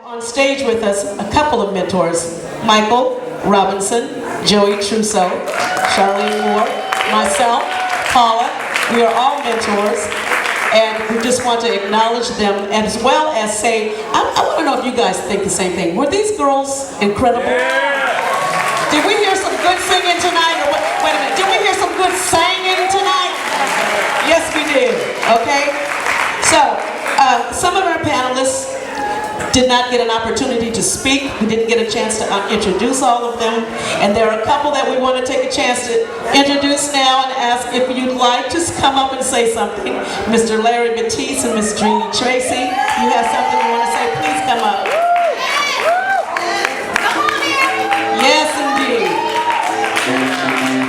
On stage with us, a couple of mentors, Michael Robinson, Joey Trousseau, Charlene Moore, myself, Paula. We are all mentors, and we just want to acknowledge them, as well as say, I want to know if you guys think the same thing. Were these girls incredible? Yeah. Did we hear some good singing tonight? Or wait a minute, did we hear some good singing tonight? Yes, we did, okay? So, some of our panelists did not get an opportunity to speak. We didn't get a chance to introduce all of them. And there are a couple that we want to take a chance to introduce now and ask if you'd like, just come up and say something. Mr. Larry Batiste and Miss Jeannie Tracy, you have something you want to say, please come up. Yes, indeed.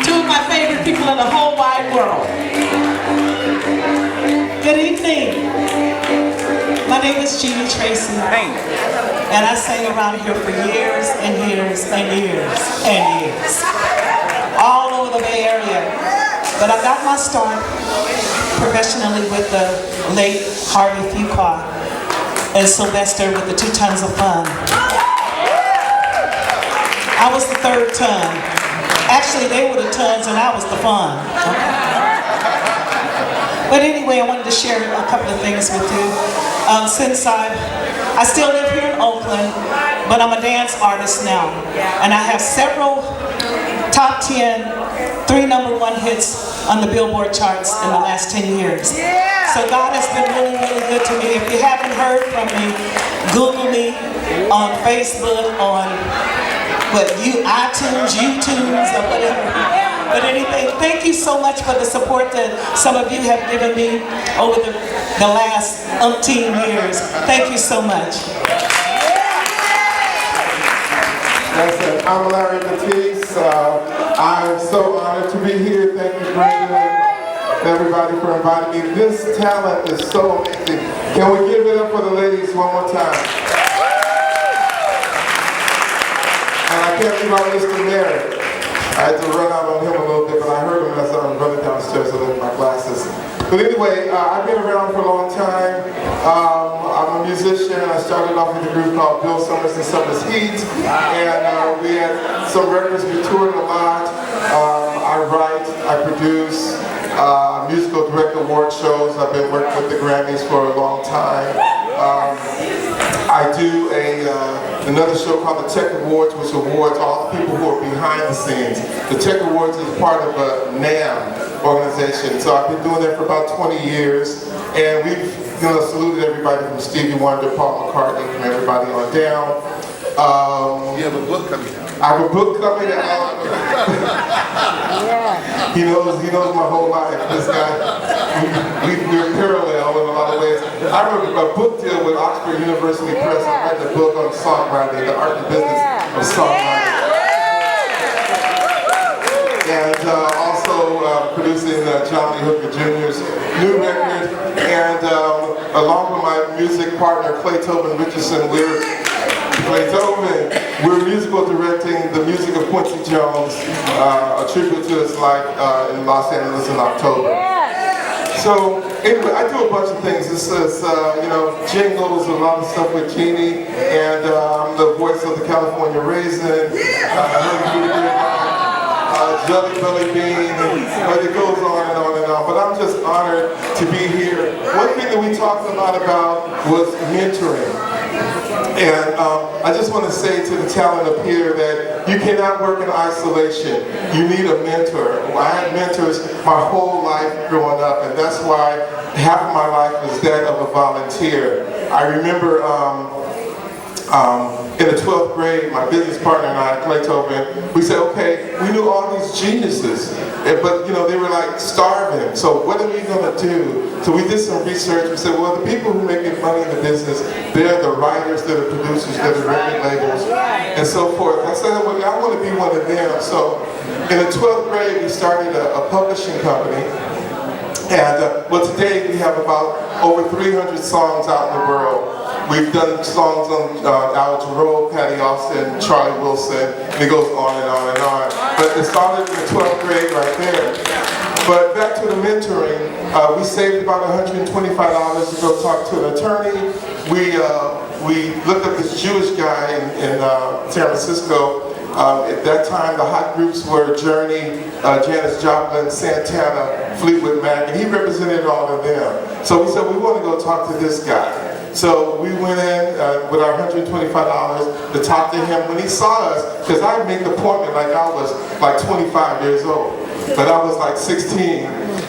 Two of my favorite people in the whole wide world. Good evening. My name is Jeannie Tracy, and I sang around here for years and years and years and years, all over the Bay Area. But I got my start professionally with the late Harvey Fuqua and Sylvester with the 2 Tons of Fun. I was the 3rd ton. Actually, they were the tons and I was the fun. But anyway, I wanted to share a couple of things with you. Since I still live here in Oakland, but I'm a dance artist now. And I have several top 10, 3 #1 hits on the Billboard charts in the last 10 years. So God has been really, really good to me. If you haven't heard from me, Google me on Facebook, on iTunes, YouTunes, or whatever. But anything, thank you so much for the support that some of you have given me over the last umpteen years. Thank you so much. That's it. I'm Larry Batiste. I'm so honored to be here. Thank you, Brenda, and everybody for inviting me. This talent is so amazing. Can we give it up for the ladies one more time? And I can't believe I missed him there. I had to run out on him a little bit, but I heard him as I was running downstairs, so I left my glasses. But anyway, I've been around for a long time. I'm a musician. I started off with a group called Bill Summers and Summers Heat, and we had some records. We toured a lot. I write, I produce, musical director award shows. I've been working with the Grammys for a long time. I do another show called the Tech Awards, which awards all the people who are behind the scenes. The Tech Awards is part of a NAM organization, so I've been doing that for about 20 years, and we've saluted everybody from Stevie Wonder, Paul McCartney, from everybody on down. You have a book coming out. I have a book coming out. He knows my whole life. This guy, we're parallel in a lot of ways. I remember a book deal with Oxford University Press. I read the book on songwriting, the art and business of songwriting. And also producing John Lee Hooker Jr.'s new record. And along with my music partner, Clay Tobin Richardson, we're musical directing the music of Quincy Jones, a tribute to his life in Los Angeles in October. So anyway, I do a bunch of things. This is, jingles, a lot of stuff with Jeannie, and I'm the voice of the California Raisin, Jelly Belly Bean, but it goes on and on and on. But I'm just honored to be here. One thing that we talked a lot about was mentoring. And I just want to say to the talent up here that you cannot work in isolation. You need a mentor. I had mentors my whole life growing up, and that's why half of my life is that of a volunteer. I remember in the 12th grade, my business partner and I, Clay Tobin, we said, okay, we knew all these geniuses, but they were like starving. So what are we going to do? So we did some research. We said, well, the people who make money in the business, they're the writers, they're the producers, they're the record labels, and so forth. I said, well, I want to be one of them. So in the 12th grade, we started a publishing company. And today we have about over 300 songs out in the world. We've done songs on Al Jarreau, Patty Austin, Charlie Wilson, and it goes on and on and on. But it started in the 12th grade right there. But back to the mentoring, we saved about $125 to go talk to an attorney. We we looked up this Jewish guy in San Francisco. At that time, the hot groups were Journey, Janis Joplin, Santana, Fleetwood Mac, and he represented all of them. So we said, we want to go talk to this guy. So we went in with our $125 to talk to him. When he saw us, because I made the appointment like I was like 25 years old, but I was like 16.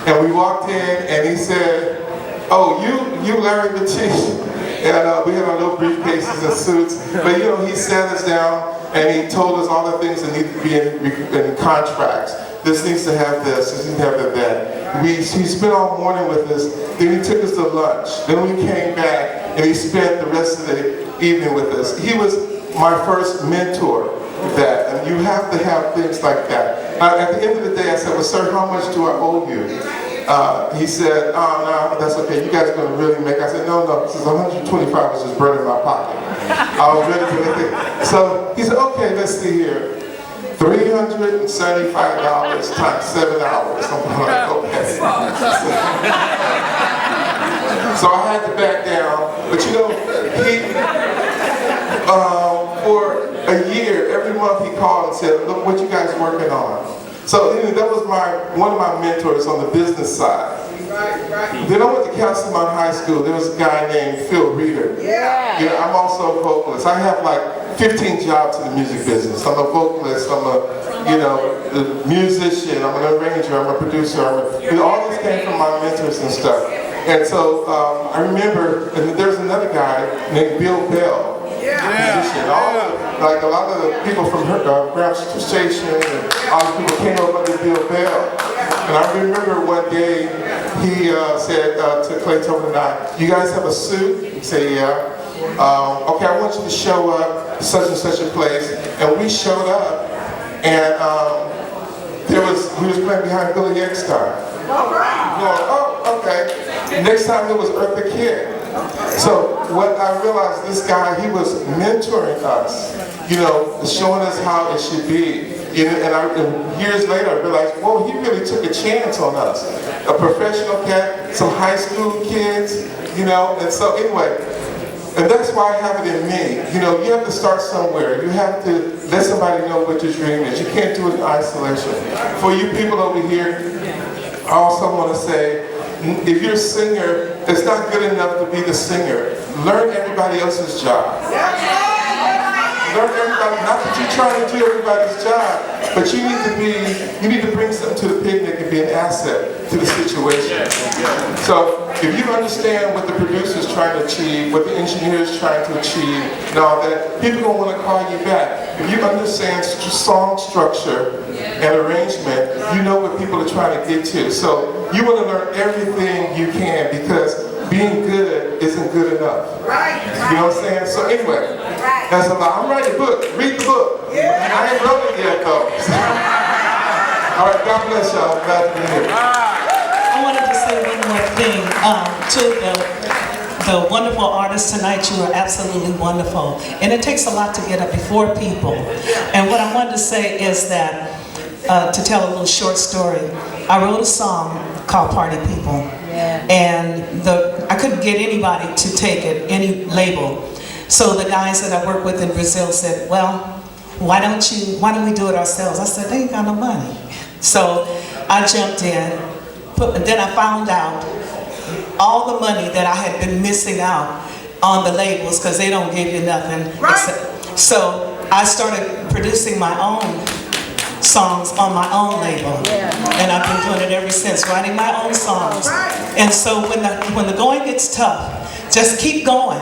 And we walked in and he said, oh, you Larry Batiste. And we had our little briefcases and suits. But you know, he sat us down and he told us all the things that need to be in contracts. This needs to have this needs to have that. He spent all morning with us, then he took us to lunch. Then we came back and he spent the rest of the evening with us. He was my first mentor with that, and you have to have things like that. At the end of the day, I said, well, sir, how much do I owe you? He said, oh, no, that's okay. You guys are going to really make it. I said, no, this is 125 was just burning my pocket. I was ready to make it. So he said, okay, let's see here. $375 times 7 hours. I'm like, okay. So I had to back down. But you know, he, for a year, every month he called and said, look what you guys are working on. So that was one of my mentors on the business side. Then I went to Castlemont High School. There was a guy named Phil Reeder. Yeah. You know, I'm also a vocalist. I have like 15 jobs in the music business. I'm a vocalist. I'm a musician. I'm an arranger. I'm a producer. All this came from my mentors and stuff. And so I remember, and there's another guy named Bill Bell. Musician. Like a lot of the people from Graham Station and all the people came up under Bill Bell. And I remember one day he said to Clay Tobin and I, you guys have a suit? He said, yeah. Okay, I want you to show up such and such a place. And we showed up and we was playing behind Billy Eckstein. Oh, okay. Next time it was Eartha Kitt. So what I realized, this guy, he was mentoring us, you know, showing us how it should be. And years later I realized, whoa, he really took a chance on us. A professional cat, some high school kids, you know, and so anyway, and that's why I have it in me. You know, you have to start somewhere. You have to let somebody know what your dream is. You can't do it in isolation. For you people over here, I also want to say, if you're a singer, it's not good enough to be the singer. Learn everybody else's job. Learn everybody, not that you're trying to do everybody's job, but you need to bring something to the picnic and be an asset to the situation. So if you understand what the producer's trying to achieve, what the engineer's trying to achieve, and all that, people are going to want to call you back. If you understand song structure and arrangement, you know what people are trying to get to. So you want to learn everything you can, because being good isn't good enough. You know what I'm saying? So anyway, that's a lot. I'm writing a book. Read the book. I ain't wrote it yet though. All right, God bless y'all. Glad to be here. I wanted to say one more thing to the wonderful artists tonight. You are absolutely wonderful. And it takes a lot to get up before people. And what I wanted to say is that, to tell a little short story, I wrote a song called Party People. And I couldn't get anybody to take it, any label. So the guys that I work with in Brazil said, well, why don't we do it ourselves? I said, they ain't got no money. So I jumped in, and then I found out all the money that I had been missing out on the labels, because they don't give you nothing. So I started producing my own songs on my own label, and I've been doing it ever since, writing my own songs. And so when the going gets tough, just keep going.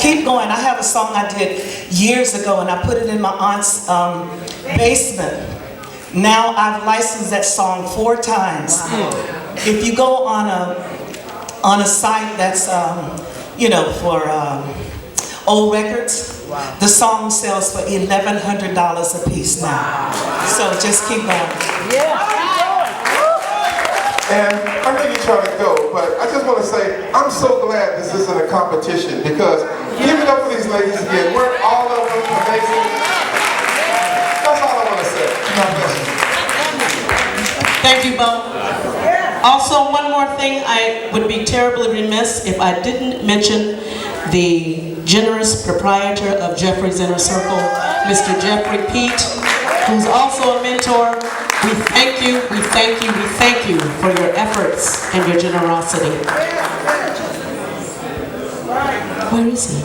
Keep going. I have a song I did years ago, and I put it in my aunt's basement. Now I've licensed that song 4 times. If you go on a site that's for old records, the song sells for $1,100 a piece now. So just keep going. And I know you're trying to go, but I just want to say, I'm so glad this isn't a competition, because give it up for these ladies again. We're all of them amazing. That's all I want to say. God bless you. Thank you, Bo. Also, one more thing, I would be terribly remiss if I didn't mention the generous proprietor of Jeffrey's Inner Circle, Mr. Jeffrey Pete, who's also a mentor. We thank you, we thank you, we thank you for your efforts and your generosity. Where is he?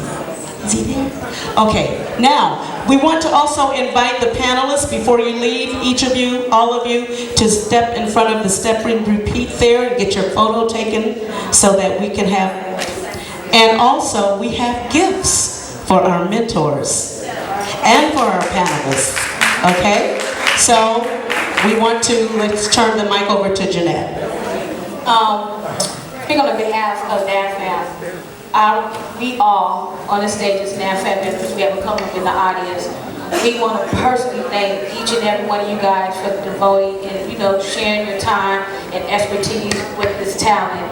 Is he there? Okay, now, we want to also invite the panelists, before you leave, each of you, all of you, to step in front of the step and repeat there and get your photo taken so that we can have, and also we have gifts for our mentors and for our panelists, okay? So, we want to, let's turn the mic over to Jeanette. I think on behalf of NAFAM, we all on the stage as NAFAM members, we have a couple in the audience. We want to personally thank each and every one of you guys for devoting and, sharing your time and expertise with this talent.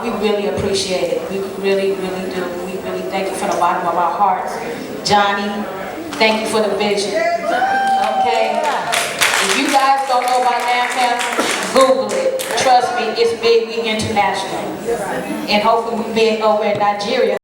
We really appreciate it. We really, really do. We really thank you from the bottom of our hearts. Johnny, thank you for the vision. Okay? If you guys don't know about NAFAM, Google it. Trust me, it's big, we international. And hopefully we big over in Nigeria.